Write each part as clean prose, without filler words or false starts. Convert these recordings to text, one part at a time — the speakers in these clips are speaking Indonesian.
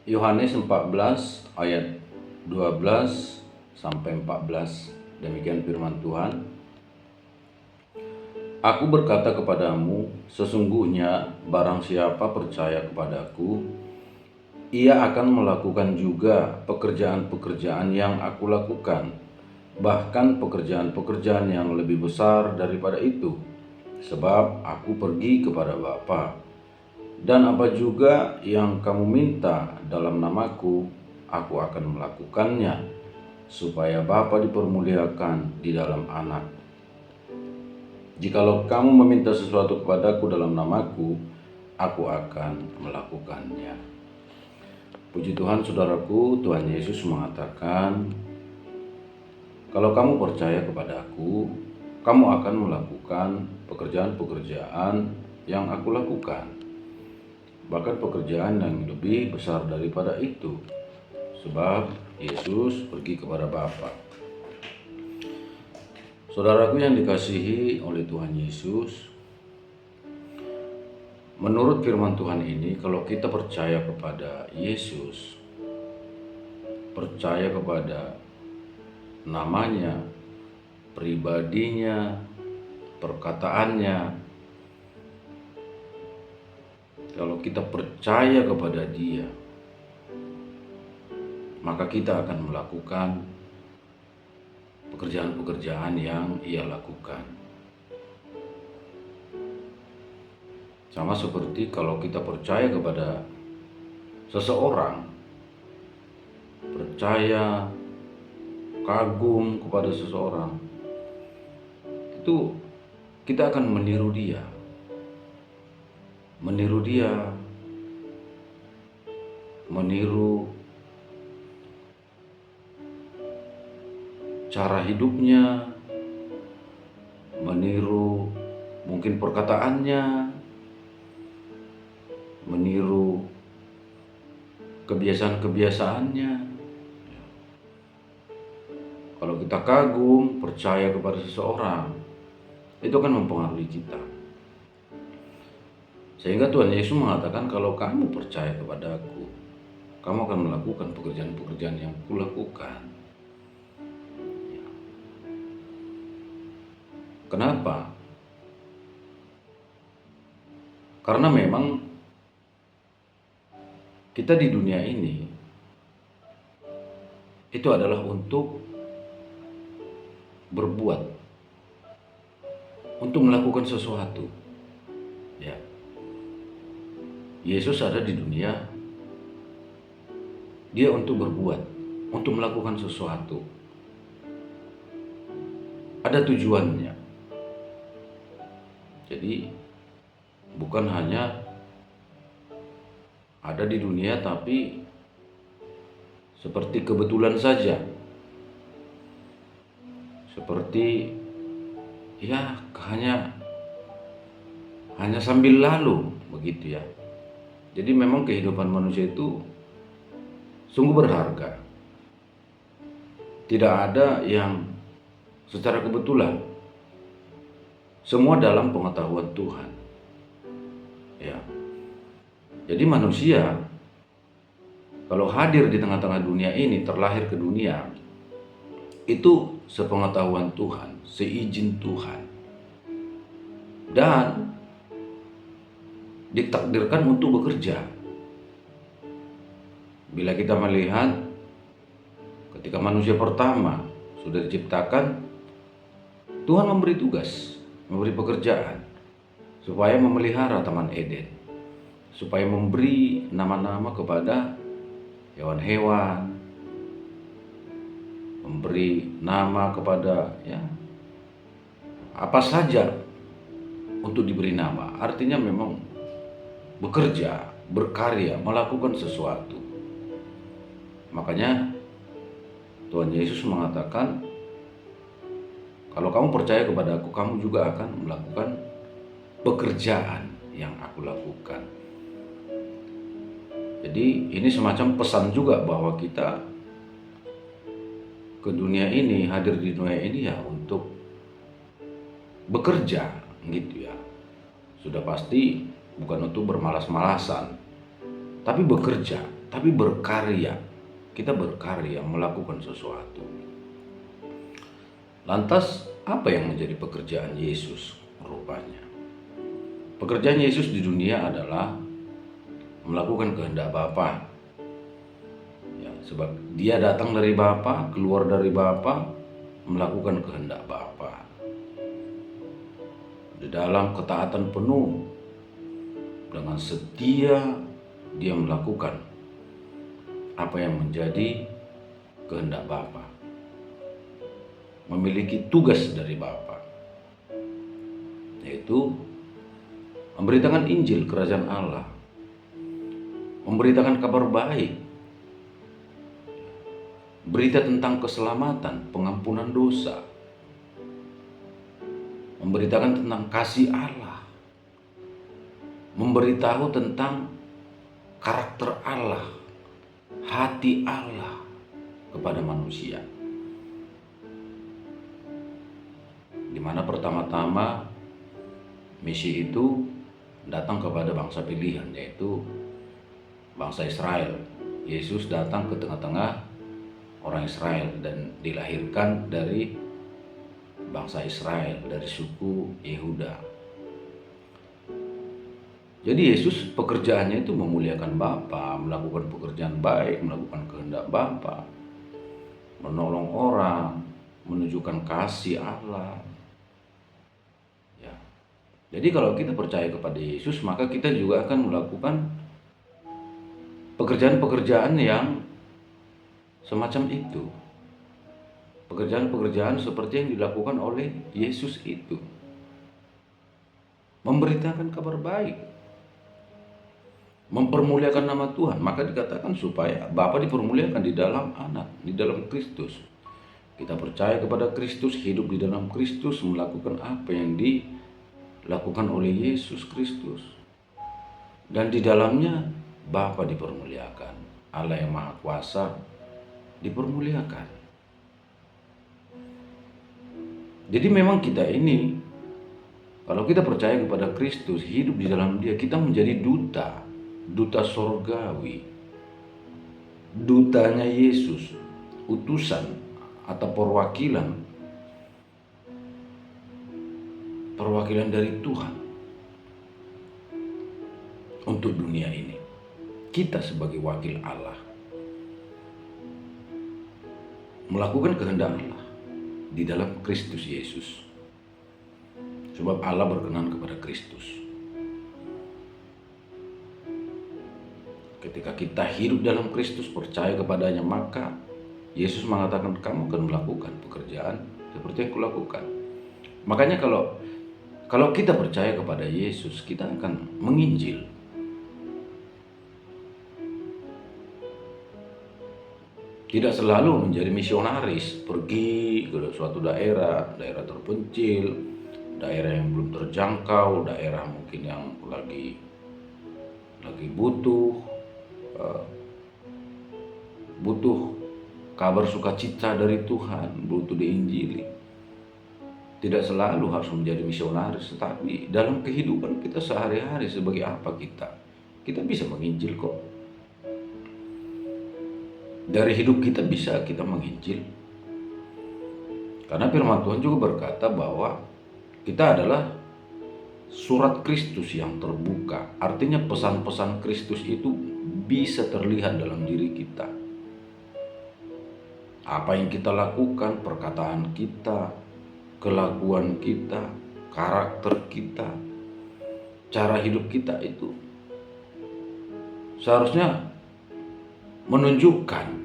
Yohanes 14 ayat 12 sampai 14. Demikian firman Tuhan. Aku berkata kepadamu, sesungguhnya barang siapa percaya kepadaku, ia akan melakukan juga pekerjaan-pekerjaan yang aku lakukan, bahkan pekerjaan-pekerjaan yang lebih besar daripada itu, sebab aku pergi kepada Bapa. Dan apa juga yang kamu minta dalam namaku, aku akan melakukannya, supaya Bapa dipermuliakan di dalam Anak. Jikalau kamu meminta sesuatu kepadaku dalam namaku, aku akan melakukannya. Puji Tuhan, saudaraku, Tuhan Yesus mengatakan, kalau kamu percaya kepada aku, kamu akan melakukan pekerjaan-pekerjaan yang aku lakukan. Bahkan pekerjaan yang lebih besar daripada itu, sebab Yesus pergi kepada Bapa. Saudaraku yang dikasihi oleh Tuhan Yesus, menurut firman Tuhan ini, kalau kita percaya kepada Yesus, percaya kepada namanya, pribadinya, perkataannya, kalau kita percaya kepada Dia, maka kita akan melakukan pekerjaan-pekerjaan yang Ia lakukan. Sama seperti kalau kita percaya kepada seseorang, percaya, kagum kepada seseorang, itu kita akan meniru dia, meniru cara hidupnya, meniru mungkin perkataannya, meniru kebiasaan-kebiasaannya. Kalau kita kagum, percaya kepada seseorang, itu akan mempengaruhi kita. Sehingga Tuhan Yesus mengatakan, kalau kamu percaya kepada aku, kamu akan melakukan pekerjaan-pekerjaan yang kulakukan. Kenapa? Karena memang kita di dunia ini itu adalah untuk berbuat, untuk melakukan sesuatu. Ya. Yesus ada di dunia, dia untuk berbuat, untuk melakukan sesuatu. Ada tujuannya. Jadi bukan hanya ada di dunia tapi seperti kebetulan saja, seperti ya hanya sambil lalu begitu ya. Jadi memang kehidupan manusia itu sungguh berharga. Tidak ada yang secara kebetulan. Semua dalam pengetahuan Tuhan. Ya. Jadi manusia kalau hadir di tengah-tengah dunia ini, terlahir ke dunia, itu sepengetahuan Tuhan, seizin Tuhan. Dan ditakdirkan untuk bekerja. Bila kita melihat ketika manusia pertama sudah diciptakan, Tuhan memberi tugas, memberi pekerjaan supaya memelihara Taman Eden, supaya memberi nama-nama kepada hewan-hewan, memberi nama kepada apa saja untuk diberi nama. Artinya memang bekerja, berkarya, melakukan sesuatu. Makanya Tuhan Yesus mengatakan, kalau kamu percaya kepada aku, kamu juga akan melakukan pekerjaan yang aku lakukan. Jadi ini semacam pesan juga bahwa kita ke dunia ini, hadir di dunia ini ya untuk bekerja gitu ya. Sudah pasti bukan untuk bermalas-malasan, tapi bekerja. tapi berkarya. Kita berkarya melakukan sesuatu. Lantas, apa yang menjadi pekerjaan Yesus rupanya? Pekerjaan Yesus di dunia adalah melakukan kehendak Bapa. Ya, sebab dia datang dari Bapa, keluar dari Bapa, melakukan kehendak Bapa. Di dalam ketaatan penuh, dengan setia dia melakukan apa yang menjadi kehendak Bapa. Memiliki tugas dari Bapa, yaitu memberitakan Injil Kerajaan Allah, memberitakan kabar baik, berita tentang keselamatan, pengampunan dosa, memberitakan tentang kasih Allah, memberitahu tentang karakter Allah, hati Allah kepada manusia. Di mana pertama-tama misi itu datang kepada bangsa pilihan, yaitu bangsa Israel. Yesus datang ke tengah-tengah orang Israel dan dilahirkan dari bangsa Israel, dari suku Yehuda. Jadi Yesus pekerjaannya itu memuliakan Bapa, melakukan pekerjaan baik, melakukan kehendak Bapa, menolong orang, menunjukkan kasih Allah. Ya. Jadi kalau kita percaya kepada Yesus, maka kita juga akan melakukan pekerjaan-pekerjaan yang semacam itu. Pekerjaan-pekerjaan seperti yang dilakukan oleh Yesus itu. Memberitakan kabar baik, mempermuliakan nama Tuhan. Maka dikatakan supaya Bapa dipermuliakan di dalam Anak, di dalam Kristus. Kita percaya kepada Kristus, hidup di dalam Kristus, melakukan apa yang dilakukan oleh Yesus Kristus. Dan di dalamnya Bapa dipermuliakan, Allah yang Maha Kuasa dipermuliakan. Jadi memang kita ini, kalau kita percaya kepada Kristus, hidup di dalam Dia, kita menjadi duta sorgawi, dutanya Yesus, utusan atau perwakilan dari Tuhan untuk dunia ini. Kita sebagai wakil Allah melakukan kehendak Allah di dalam Kristus Yesus. Sebab Allah berkenan kepada Kristus. Ketika kita hidup dalam Kristus, percaya kepadanya, maka Yesus mengatakan, kamu akan melakukan pekerjaan seperti yang kulakukan. Makanya kalau kita percaya kepada Yesus, kita akan menginjil. Tidak selalu menjadi misionaris, pergi ke suatu daerah terpencil, daerah yang belum terjangkau, daerah mungkin yang lagi butuh kabar sukacita dari Tuhan, butuh diinjili. Tidak selalu harus menjadi misionaris, tetapi dalam kehidupan kita sehari-hari sebagai apa kita bisa menginjil kok. Dari hidup kita bisa kita menginjil. Karena firman Tuhan juga berkata bahwa kita adalah surat Kristus yang terbuka. Artinya pesan-pesan Kristus itu bisa terlihat dalam diri kita. Apa yang kita lakukan, perkataan kita, kelakuan kita, karakter kita, cara hidup kita itu seharusnya menunjukkan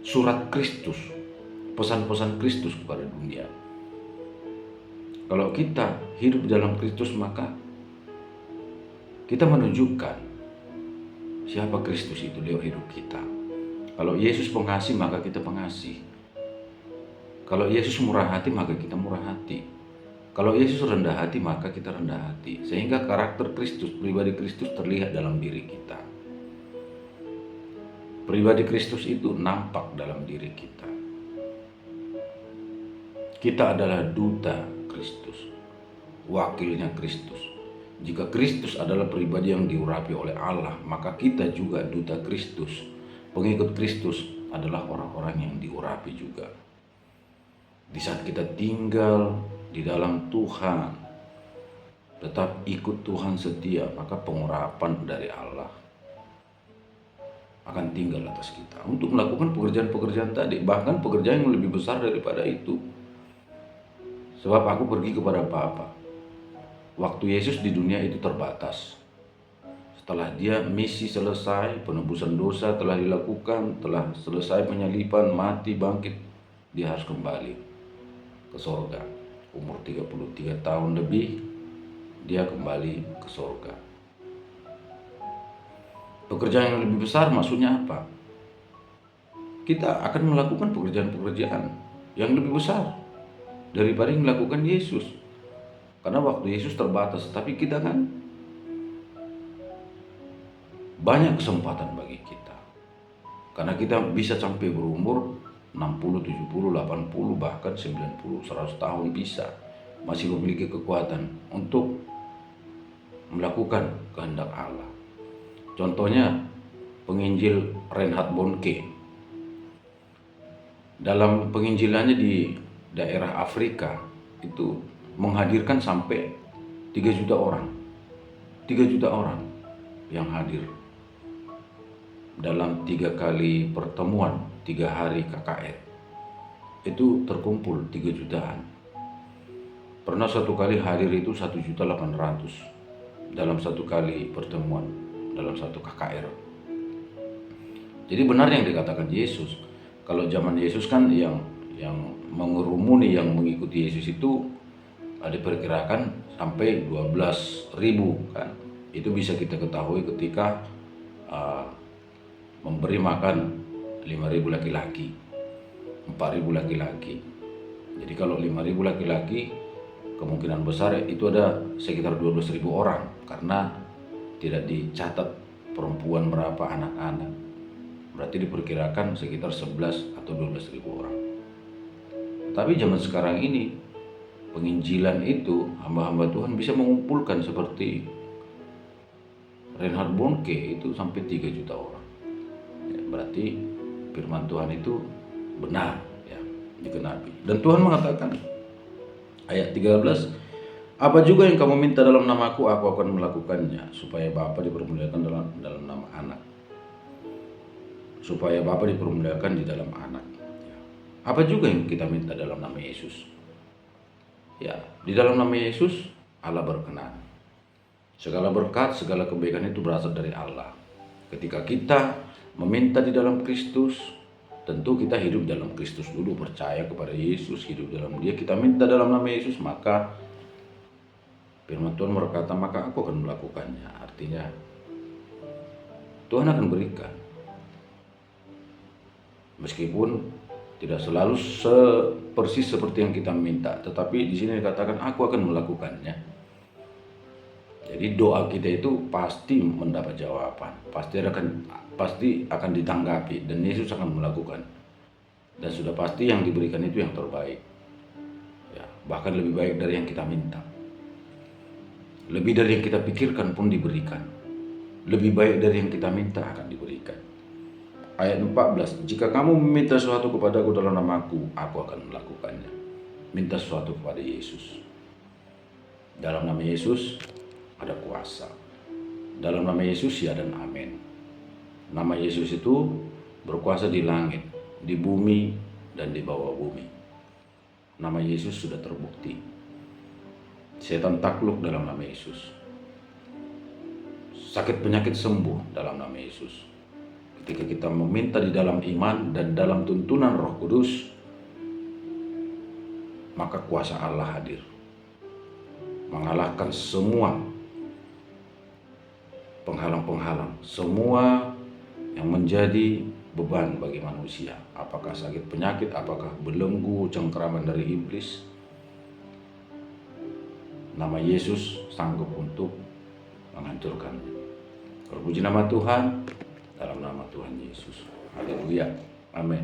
surat Kristus, pesan-pesan Kristus kepada dunia. Kalau kita hidup dalam Kristus, maka kita menunjukkan siapa Kristus itu lewat hidup kita. Kalau Yesus pengasih, maka kita pengasih. Kalau Yesus murah hati, maka kita murah hati. Kalau Yesus rendah hati, maka kita rendah hati. Sehingga karakter Kristus, pribadi Kristus terlihat dalam diri kita. Pribadi Kristus itu nampak dalam diri kita. Kita adalah duta Kristus, wakilnya Kristus. Jika Kristus adalah pribadi yang diurapi oleh Allah, maka kita juga duta Kristus. Pengikut Kristus adalah orang-orang yang diurapi juga. Di saat kita tinggal di dalam Tuhan, tetap ikut Tuhan setia, maka pengurapan dari Allah akan tinggal atas kita untuk melakukan pekerjaan-pekerjaan tadi, bahkan pekerjaan yang lebih besar daripada itu. Sebab aku pergi kepada Bapa. Waktu Yesus di dunia itu terbatas. Setelah dia misi selesai, penebusan dosa telah dilakukan, telah selesai penyaliban, mati, bangkit, dia harus kembali ke sorga. Umur 33 tahun lebih, dia kembali ke sorga. Pekerjaan yang lebih besar maksudnya apa? Kita akan melakukan pekerjaan-pekerjaan yang lebih besar daripada yang dilakukan Yesus. Karena waktu Yesus terbatas, tapi kita kan banyak kesempatan bagi kita. Karena kita bisa sampai berumur 60, 70, 80, bahkan 90, 100 tahun bisa. Masih memiliki kekuatan untuk melakukan kehendak Allah. Contohnya penginjil Reinhard Bonnke. Dalam penginjilannya di daerah Afrika itu menghadirkan sampai 3 juta orang. 3 juta orang yang hadir dalam 3 kali pertemuan, 3 hari KKR. Itu terkumpul 3 jutaan. Pernah satu kali hadir itu 1.800.000 dalam satu kali pertemuan, dalam satu KKR. Jadi benar yang dikatakan Yesus. Kalau zaman Yesus kan yang mengerumuni, yang mengikuti Yesus itu diperkirakan sampai 12.000 kan. Itu bisa kita ketahui ketika memberi makan 5.000 laki-laki, 4.000 laki-laki. Jadi kalau 5.000 laki-laki, kemungkinan besar itu ada sekitar 12.000 orang, karena tidak dicatat perempuan berapa, anak-anak. Berarti diperkirakan sekitar 11 atau 12.000 orang. Tapi zaman sekarang ini, penginjilan itu hamba-hamba Tuhan bisa mengumpulkan seperti Reinhard Bonnke itu sampai 3 juta orang. Ya, berarti firman Tuhan itu benar, ya, digenapi. Dan Tuhan mengatakan ayat 13, apa juga yang kamu minta dalam namaku, aku akan melakukannya, supaya Bapa dipermuliakan dalam nama anak. Supaya Bapa dipermuliakan di dalam anak. Apa juga yang kita minta dalam nama Yesus? Ya, di dalam nama Yesus Allah berkenan. Segala berkat, segala kebaikan itu berasal dari Allah. Ketika kita meminta di dalam Kristus, tentu kita hidup dalam Kristus dulu, percaya kepada Yesus, hidup dalam Dia. Kita minta dalam nama Yesus, maka firman Tuhan berkata, maka aku akan melakukannya. Artinya Tuhan akan berikan. Meskipun tidak selalu persis seperti yang kita minta, tetapi di sini dikatakan aku akan melakukannya. Jadi doa kita itu pasti mendapat jawaban, pasti akan ditanggapi, dan Yesus akan melakukan. Dan sudah pasti yang diberikan itu yang terbaik. Ya, bahkan lebih baik dari yang kita minta. Lebih dari yang kita pikirkan pun diberikan. Lebih baik dari yang kita minta akan diberikan. Ayat 14, jika kamu meminta sesuatu kepadaku dalam namaku, aku akan melakukannya. Minta sesuatu kepada Yesus. Dalam nama Yesus ada kuasa. Dalam nama Yesus ya dan amin. Nama Yesus itu berkuasa di langit, di bumi, dan di bawah bumi. Nama Yesus sudah terbukti. Setan takluk dalam nama Yesus. Sakit penyakit sembuh dalam nama Yesus. Ketika kita meminta di dalam iman dan dalam tuntunan Roh Kudus, maka kuasa Allah hadir, mengalahkan semua penghalang-penghalang, semua yang menjadi beban bagi manusia. Apakah sakit penyakit, apakah belenggu, cengkeraman dari iblis. Nama Yesus sanggup untuk menghancurkannya. Terpuji nama Tuhan. Dalam nama Tuhan Yesus. Haleluya. Amin.